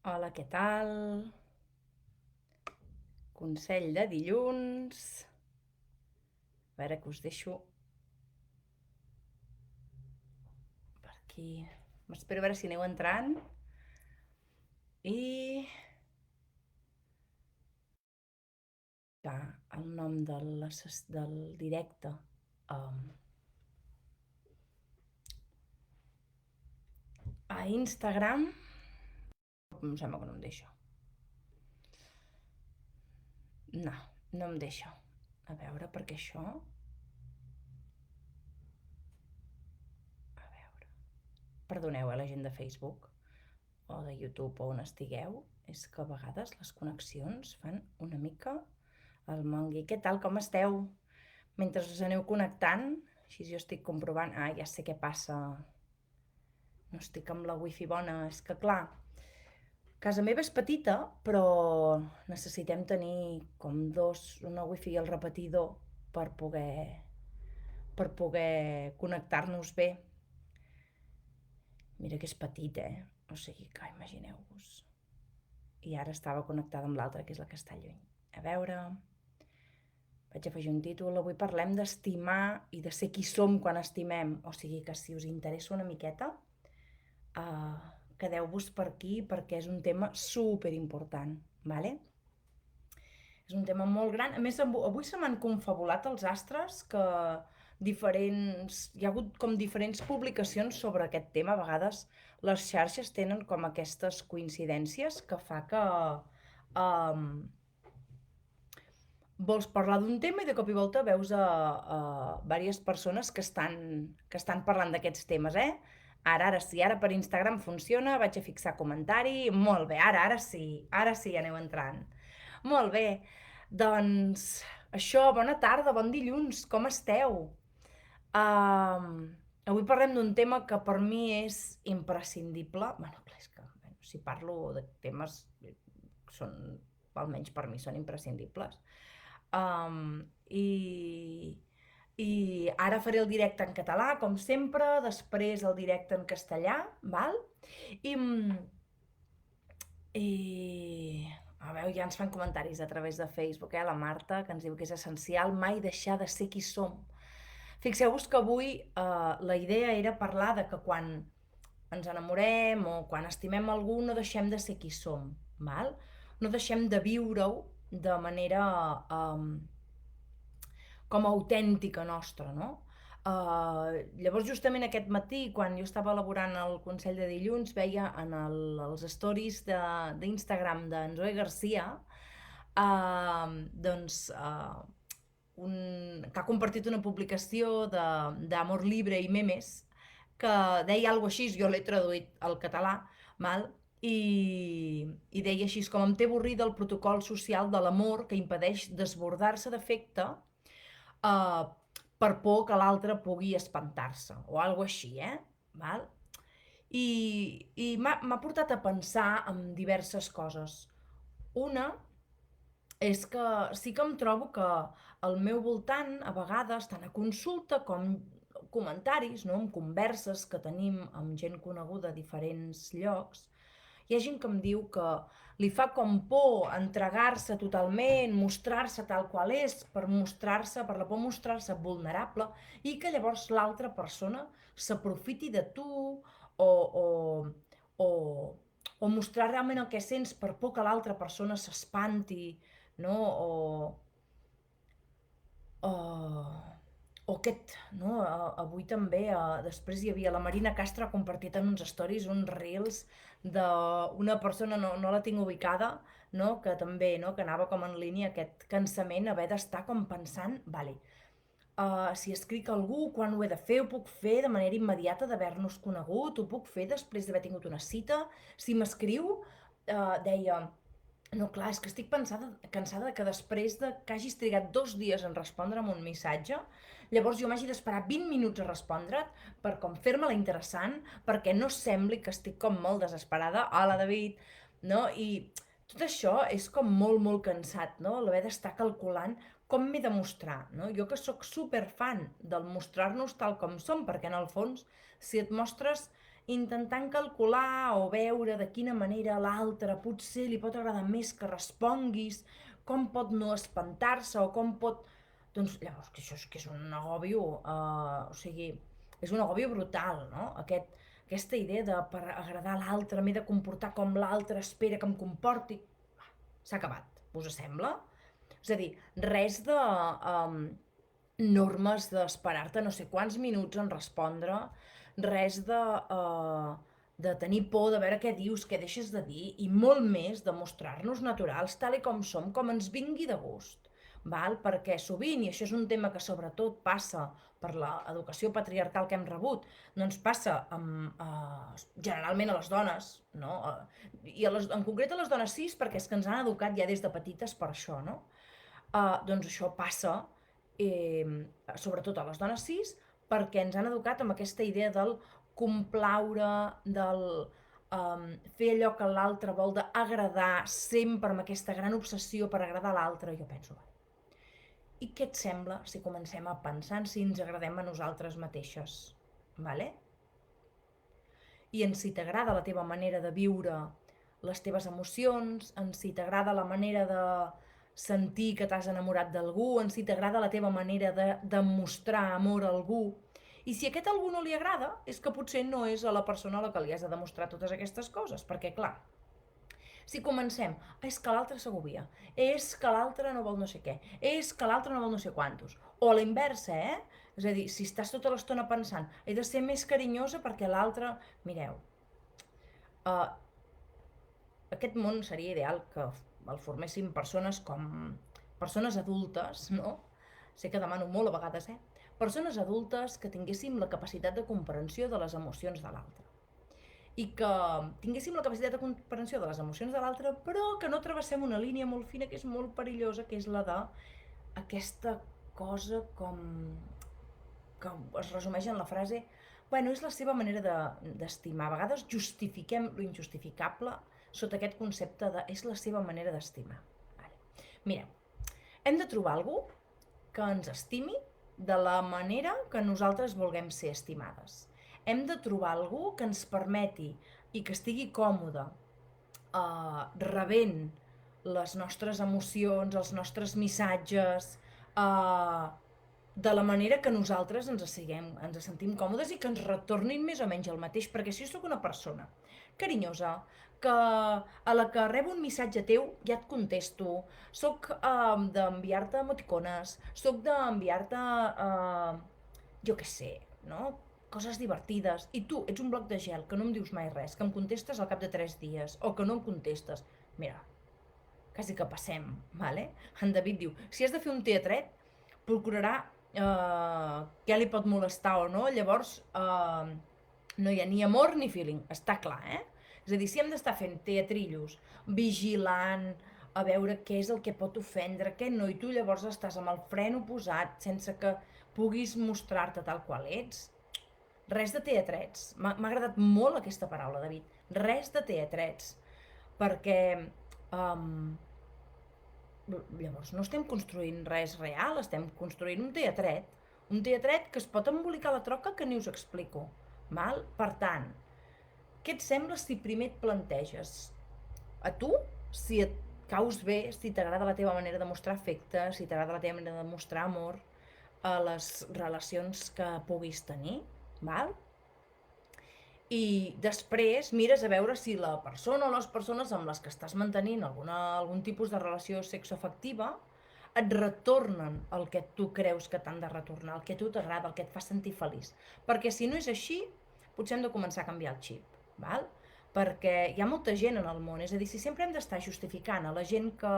Hola, què tal? Consell de dilluns. A veure que us deixo per aquí. M'espero a veure si aneu entrant. I que el nom del directe um, a Instagram. Em sembla que no em deixa. No, no em deixa. A veure, perquè això... A veure... Perdoneu, la gent de Facebook o de YouTube o on estigueu. És que a vegades les connexions fan una mica el mongui. Què tal, com esteu? Mentre us aneu connectant, així jo estic comprovant... Ah, ja sé què passa. No estic amb la wifi bona. És que, clar, casa meva és petita, però necessitem tenir com una wifi i el repetidor per poder connectar-nos bé. Mira que és petit, O sigui que imagineu-vos. I ara estava connectada amb l'altra, que és la que està lluny. A veure... Vaig afegir un títol. Avui parlem d'estimar i de ser qui som quan estimem. O sigui que si us interessa una miqueta, quedeu-vos per aquí perquè és un tema super important, vale? És un tema molt gran. A més, avui se m'han confabulat els astres que hi ha hagut com diferents publicacions sobre aquest tema. A vegades les xarxes tenen com aquestes coincidències que fa que vols parlar d'un tema i de cop i volta veus a diverses persones que estan parlant d'aquests temes, Ara sí, ara per Instagram funciona, vaig a fixar comentari, molt bé, ara sí, aneu entrant. Molt bé, doncs això, bona tarda, bon dilluns, com esteu? Avui parlem d'un tema que per mi és imprescindible. Bueno, clar, és que si parlo de temes són, almenys per mi, són imprescindibles. I ara faré el directe en català, com sempre, després el directe en castellà, val? I, i a veure, ja ens fan comentaris a través de Facebook, la Marta, que ens diu que és essencial mai deixar de ser qui som. Fixeu-vos que avui la idea era parlar de que quan ens enamorem o quan estimem algú no deixem de ser qui som, val? No deixem de viure-ho de manera com a autèntica nostra, no? Llavors justament aquest matí, quan jo estava elaborant el Consell de dilluns, veia en els stories d'Instagram d'en Zoe Garcia doncs que ha compartit una publicació d'Amor Libre i Memes que deia alguna així, jo l'he traduït al català, val? I deia així, com em té avorrida el protocol social de l'amor que impedeix desbordar-se d'afecte uh, per por que l'altre pugui espantar-se, o alguna així, Val? I m'ha portat a pensar en diverses coses. Una és que sí que em trobo que al meu voltant, a vegades, tant a consulta com comentaris, no, en converses que tenim amb gent coneguda a diferents llocs, hi ha gent que em diu que li fa com por entregar-se totalment, mostrar-se tal qual és, per la por mostrar-se vulnerable, i que llavors l'altra persona s'aprofiti de tu o, o mostrar realment el que sents per por que l'altra persona s'espanti, no? O aquest, no? Avui també, després hi havia la Marina Castro ha compartit en uns stories, uns reels d'una persona, no la tinc ubicada, no? Que també, no? Que anava com en línia aquest cansament, haver d'estar com pensant, vale, si escric a algú, quan ho he de fer, ho puc fer de manera immediata d'haver-nos conegut, ho puc fer després d'haver tingut una cita, si m'escriu, deia, no, clar, és que estic cansada que després que hagis trigat 2 dies en respondre'm un missatge, llavors jo m'hagi d'esperar 20 minuts a respondre't per com fer-me-la interessant, perquè no sembli que estic com molt desesperada. Hola, David! No? I tot això és com molt, molt cansat, no? L'haver d'estar calculant com m'he de mostrar, no? Jo que sóc super fan del mostrar-nos tal com som, perquè en el fons, si et mostres intentant calcular o veure de quina manera l'altre potser li pot agradar més que responguis, com pot no espantar-se o com pot... Doncs llavors, que això és que és un agòbio, o sigui, és un agòbio brutal, no? Aquesta idea de per agradar a l'altre m'he de comportar com l'altre espera que em comporti. S'ha acabat, us sembla? És a dir, res de normes d'esperar-te no sé quants minuts en respondre, res de tenir por de veure què dius, què deixes de dir, i molt més de mostrar-nos naturals tal i com som, com ens vingui de gust. Val? Perquè sovint, i això és un tema que sobretot passa per l'educació patriarcal que hem rebut, doncs passa generalment a les dones, no? I en concret a les dones cis, perquè és que ens han educat ja des de petites per això, no? Doncs això passa, eh, sobretot a les dones cis, perquè ens han educat amb aquesta idea del complaure, del fer allò que l'altre vol, d'agradar sempre amb aquesta gran obsessió per agradar a l'altre. Jo penso, i què et sembla si comencem a pensar en si ens agradem a nosaltres mateixes? Vale? I en si t'agrada la teva manera de viure les teves emocions, en si t'agrada la manera de sentir que t'has enamorat d'algú, en si t'agrada la teva manera de demostrar amor a algú. I si aquest algú no li agrada, és que potser no és a la persona a la que li has de demostrar totes aquestes coses, perquè clar, si comencem, és que l'altre s'agobia, és que l'altre no vol no sé què, és que l'altre no vol no sé quantos, o a la inversa, És a dir, si estàs tota l'estona pensant, he de ser més carinyosa perquè l'altre... Mireu, aquest món seria ideal que el forméssim persones com... persones adultes, no? Sé que demano molt a vegades, Persones adultes que tinguéssim la capacitat de comprensió de les emocions de l'altre. I que tinguéssim la capacitat de comprensió de les emocions de l'altre, però que no travessem una línia molt fina que és molt perillosa, que és la de aquesta cosa com que es resumeix en la frase bueno, és la seva manera d'estimar. A vegades justifiquem lo injustificable sota aquest concepte de és la seva manera d'estimar. Vale. Mireu, hem de trobar algú que ens estimi de la manera que nosaltres vulguem ser estimades. Hem de trobar algú que ens permeti i que estigui còmode rebent les nostres emocions, els nostres missatges, de la manera que nosaltres ens sentim còmodes i que ens retornin més o menys el mateix, perquè si jo sóc una persona carinyosa, que a la que rebo un missatge teu ja et contesto, sóc d'enviar-te emoticones, sóc d'enviar-te, jo què sé, no? Coses divertides, i tu ets un bloc de gel que no em dius mai res, que em contestes al cap de 3 dies, o que no em contestes, mira, quasi que passem, vale? En David diu, si has de fer un teatret, procurarà què li pot molestar o no, llavors no hi ha ni amor ni feeling, està clar, És a dir, si hem d'estar fent teatrillos, vigilant, a veure què és el que pot ofendre, què no, i tu llavors estàs amb el fren oposat, sense que puguis mostrar-te tal qual ets, res de teatrets. M'ha agradat molt aquesta paraula, David. Res de teatrets. Perquè llavors no estem construint res real, estem construint un teatret que es pot embolicar la troca que ni us explico. Val? Per tant, què et sembla si primer et planteges a tu, si et caus bé, si t'agrada la teva manera de mostrar afecte, si t'agrada la teva manera de mostrar amor a les relacions que puguis tenir, val? I després mires a veure si la persona o les persones amb les que estàs mantenint algun tipus de relació sexoafectiva et retornen el que tu creus que t'han de retornar, el que a tu t'agrada, el que et fa sentir feliç. Perquè si no és així, potser hem de començar a canviar el xip, val? Perquè hi ha molta gent en el món, és a dir, si sempre hem d'estar justificant a la gent que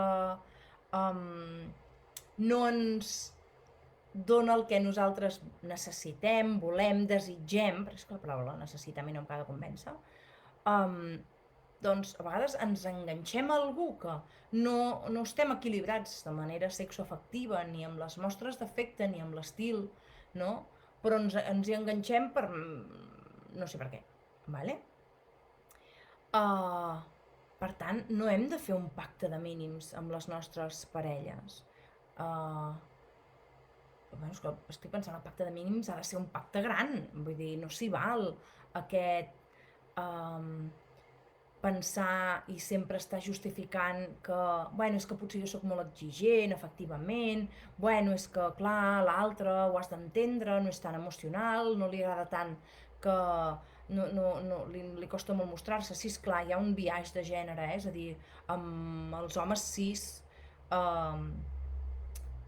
no ens dona el que nosaltres necessitem, volem, desitgem, perquè és que la paraula necessitar a mi no em acaba de convèncer, doncs a vegades ens enganxem a algú que no estem equilibrats de manera sexoafectiva, ni amb les mostres d'afecte, ni amb l'estil, no? Però ens hi enganxem per no sé per què, vale? Per tant, no hem de fer un pacte de mínims amb les nostres parelles. Bueno, és que estic pensant, el pacte de mínims ha de ser un pacte gran, vull dir, no s'hi val aquest um, pensar i sempre estar justificant que, bueno, és que potser jo sóc molt exigent, efectivament, bueno, és que, clar, l'altre ho has d'entendre, no és tan emocional, no li agrada tant que li costa molt mostrar-se. Sí, esclar, hi ha un biaix de gènere, és a dir, amb els homes cis, eh,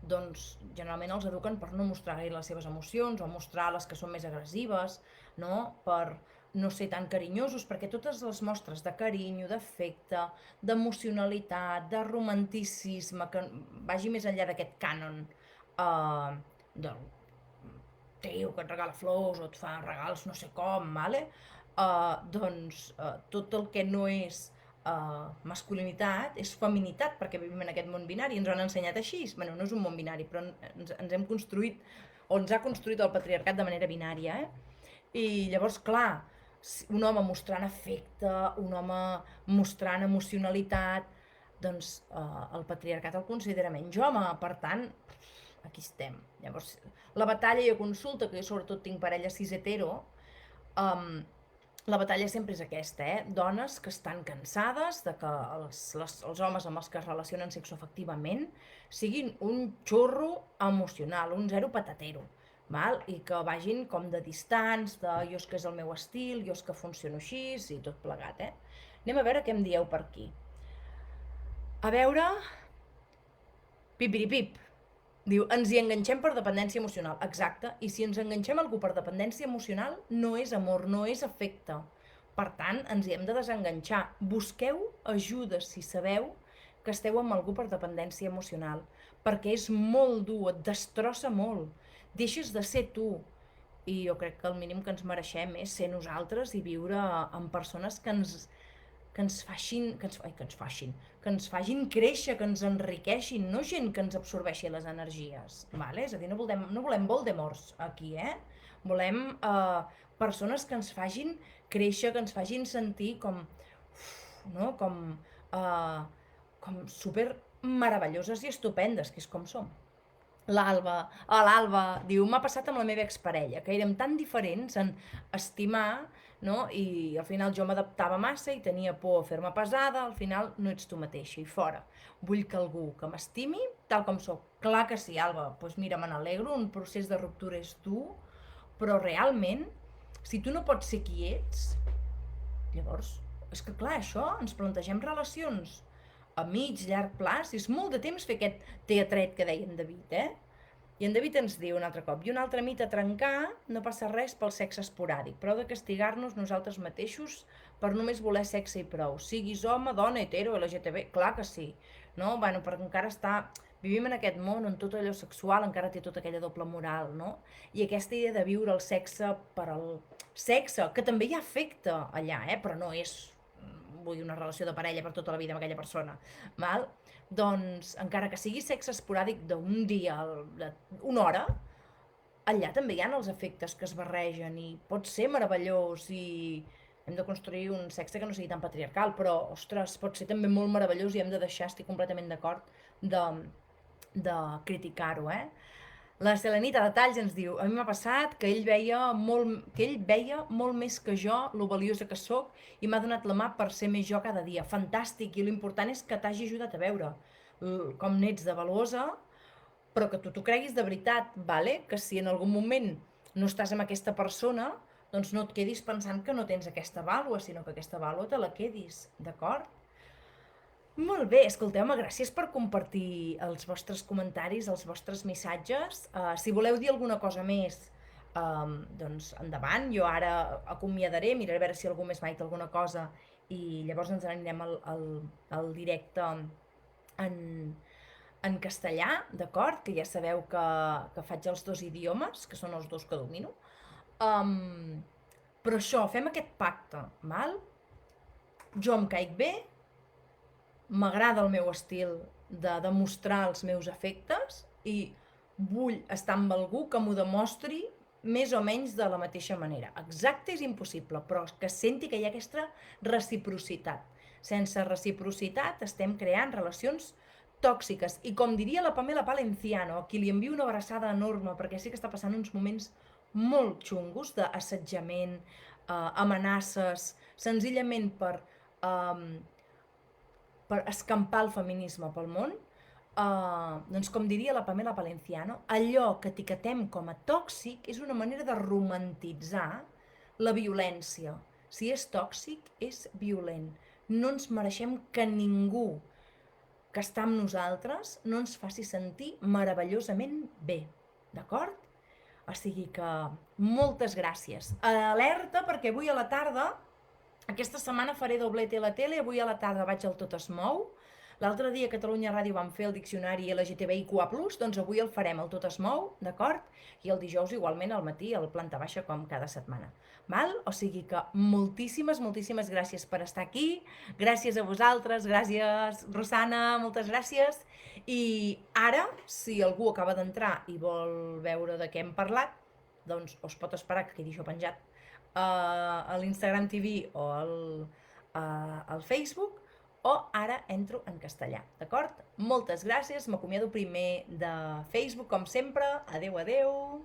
doncs generalment els eduquen per no mostrar gaire les seves emocions o mostrar les que són més agressives, no? Per no ser tan carinyosos, perquè totes les mostres de carinyo, d'afecte, d'emocionalitat, de romanticisme, que vagi més enllà d'aquest cànon del tio que et regala flors o et fa regals no sé com, vale? Tot el que no és masculinitat és feminitat, perquè vivim en aquest món binari, ens ho han ensenyat així. Bueno, no és un món binari, però ens hem construït, o ens ha construït el patriarcat de manera binària, I llavors, clar, un home mostrant afecte, un home mostrant emocionalitat, doncs el patriarcat el considera menys home, per tant, aquí estem. Llavors, la batalla i la consulta, que jo sobretot tinc parella cis hetero, um, la batalla sempre és aquesta, dones que estan cansades de que els homes amb els que es relacionen sexoafectivament siguin un xurro emocional, un zero patatero, val? I que vagin com de distants, de jo és que és el meu estil, jo és que funciono així i tot plegat, Anem a veure què em dieu per aquí. A veure... Pipiripip. Diu, ens hi enganxem per dependència emocional. Exacte, i si ens enganxem algú per dependència emocional, no és amor, no és afecte. Per tant, ens hi hem de desenganxar. Busqueu ajuda si sabeu que esteu amb algú per dependència emocional, perquè és molt dur, et destrossa molt. Deixes de ser tu. I jo crec que el mínim que ens mereixem és ser nosaltres i viure amb persones que ens facin, que ens facin créixer, que ens enriqueixin, no gent que ens absorbeixi les energies, vale? És a dir, no volem Voldemorts aquí, Volem persones que ens facin créixer, que ens facin sentir com, no? Com super meravelloses i estupendes, que és com som. L'Alba diu, m'ha passat amb la meva exparella, que érem tan diferents en estimar, no? I al final jo m'adaptava massa i tenia por a fer-me pesada, al final no ets tu mateixa i fora. Vull que algú que m'estimi tal com sóc. Clar que sí, Alba, doncs mira, me n'alegro, un procés de ruptura és dur, però realment, si tu no pots ser qui ets, llavors, és que clar, això, ens plantegem relacions a mig, llarg plaç, és molt de temps fer aquest teatret que deia en David, I en David ens diu un altre cop, i un altre mit a trencar, no passa res pel sexe esporàdic, prou de castigar-nos nosaltres mateixos per només voler sexe i prou, siguis home, dona, hetero, LGTB, clar que sí, no? Bueno, perquè encara vivim en aquest món on tot allò sexual encara té tota aquella doble moral, no? I aquesta idea de viure el sexe per al sexe, que també hi ha afecte allà, però no és vull una relació de parella per tota la vida amb aquella persona, val? Doncs, encara que sigui sexe esporàdic d'un dia, d'una hora, allà també hi ha els efectes que es barregen i pot ser meravellós i hem de construir un sexe que no sigui tan patriarcal, però, ostres, pot ser també molt meravellós i hem de deixar, estic completament d'acord, de criticar-ho, La Selenita de Talls ens diu, a mi m'ha passat que ell veia molt més que jo lo valiosa que sóc i m'ha donat la mà per ser més jo cada dia. Fantàstic, i l'important és que t'hagi ajudat a veure com n'ets de valuosa, però que tu t'ho creguis de veritat, vale? Que si en algun moment no estàs amb aquesta persona, doncs no et quedis pensant que no tens aquesta vàlua, sinó que aquesta vàlua te la quedis, d'acord? Molt bé, escolteu-me, gràcies per compartir els vostres comentaris, els vostres missatges. Si voleu dir alguna cosa més, doncs endavant, jo ara acomiadaré, miraré a veure si algú més m'ha dit alguna cosa i llavors ens anirem al directe en castellà, d'acord? Que ja sabeu que faig els dos idiomes, que són els dos que domino. Però això, fem aquest pacte, val? Jo em caic bé, m'agrada el meu estil de demostrar els meus afectes i vull estar amb algú que m'ho demostri més o menys de la mateixa manera. Exacte és impossible, però que senti que hi ha aquesta reciprocitat. Sense reciprocitat estem creant relacions tòxiques. I com diria la Pamela Palenciano, a qui li envio una abraçada enorme, perquè sí que està passant uns moments molt xungos d'assetjament, amenaces, senzillament per escampar el feminisme pel món, doncs com diria la Pamela Palenciano, allò que etiquetem com a tòxic és una manera de romantitzar la violència. Si és tòxic, és violent. No ens mereixem que ningú que està amb nosaltres no ens faci sentir meravellosament bé, d'acord? O sigui que moltes gràcies. Alerta perquè avui a la tarda, aquesta setmana faré doblete a la tele, avui a la tarda vaig al Tot es mou. L'altre dia a Catalunya Ràdio vam fer el diccionari LGTBIQA+, doncs avui el farem el Tot es mou, d'acord? I el dijous igualment al matí al Planta Baixa com cada setmana. Val? O sigui que moltíssimes, moltíssimes gràcies per estar aquí, gràcies a vosaltres, gràcies Rosana, moltes gràcies. I ara, si algú acaba d'entrar i vol veure de què hem parlat, doncs us pot esperar que quedi això penjat a l'Instagram TV o al Facebook, o ara entro en castellà, d'acord? Moltes gràcies, m'acomiado primer de Facebook com sempre, adeu, adeu!